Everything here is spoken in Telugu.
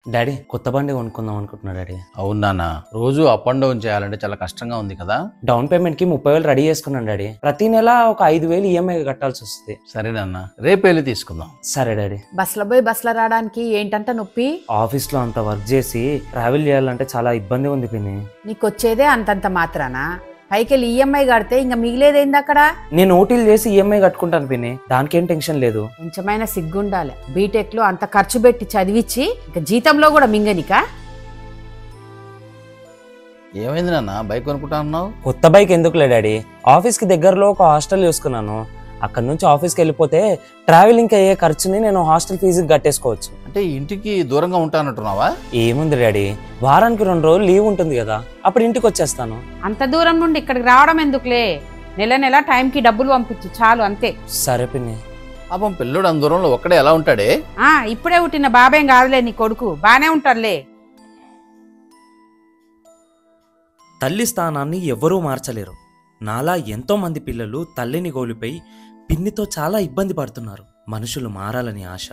డాడీ కొత్త బండి కొనుక్కుందాం అనుకుంటున్నా డాడీ. అవును నాన్న, రోజు అప్ అండ్ డౌన్ చేయాలంటే చాలా కష్టంగా ఉంది కదా. డౌన్ పేమెంట్ కి 30,000 రెడీ చేసుకున్నాను డాడీ. ప్రతి నెల ఒక 5,000 ఈఎంఐ కట్టాల్సి వస్తుంది. సరే నాన్న, రేపు వెళ్ళి తీసుకుందాం. సరే డాడీ. బస్సులో పోయి బస్సులో రావడానికి ఏంటంట నొప్పి? ఆఫీస్ లో అంత వర్క్ చేసి ట్రావెల్ చేయాలంటే చాలా ఇబ్బంది ఉంది పిన్ని. నీకు వచ్చేదే అంతంత మాత్రానా? పైకెళ్ళి ఈఎంఐ కడితే ఇంకా మిగిలేదేంది అక్కడ? నేను ఓటీలు చేసి ఈఎంఐ కట్టుకుంటాను పిన్ని, దానికేం టెన్షన్ లేదు. కొంచెమైనా సిగ్గుండాలి. బీటెక్ లో అంత ఖర్చు పెట్టి చదివించి ఇంకా జీతంలో కూడా మింగనికా? ఏమైంది నాన్న, బైక్ కొనుక్కుంటా అన్నావు? కొత్త బైక్ ఎందుకులే డాడీ, ఆఫీస్ కి దగ్గరలో ఒక హాస్టల్ చూసుకున్నాను. అక్కడ నుంచి ఆఫీస్కి వెళ్ళిపోతే ట్రావెలింగ్ అయ్యే ఖర్చుని నేను హాస్టల్ ఫీజుకి కట్టేసుకోవచ్చు. అంటే ఇంటికి దూరంగా ఉంటానంటున్నావా? ఏముంది డాడీ, వారానికి 2 రోజులు లీవ్ ఉంటుంది కదా, అప్పుడు ఇంటికి వచ్చేస్తాను. అంత దూరం నుండి ఇక్కడికి రావడం ఎందుకులే? నెల నెల టైంకి డబ్బులు పంపించు చాలు, అంతే. సరే పిన్ని. పాపం పిల్లడు అంత దూరంలో ఒక్కడే ఎలా ఉంటాడే? ఇప్పుడే పుట్టిన బాబేం కాదులే నీ కొడుకు, బానే ఉంటారులే. తల్లి స్థానాన్ని ఎవ్వరూ మార్చలేరు. నాలా ఎంతో మంది పిల్లలు తల్లిని కోల్పోయి పిన్నితో చాలా ఇబ్బంది పడుతున్నారు. మనుషులు మారాలని ఆశ.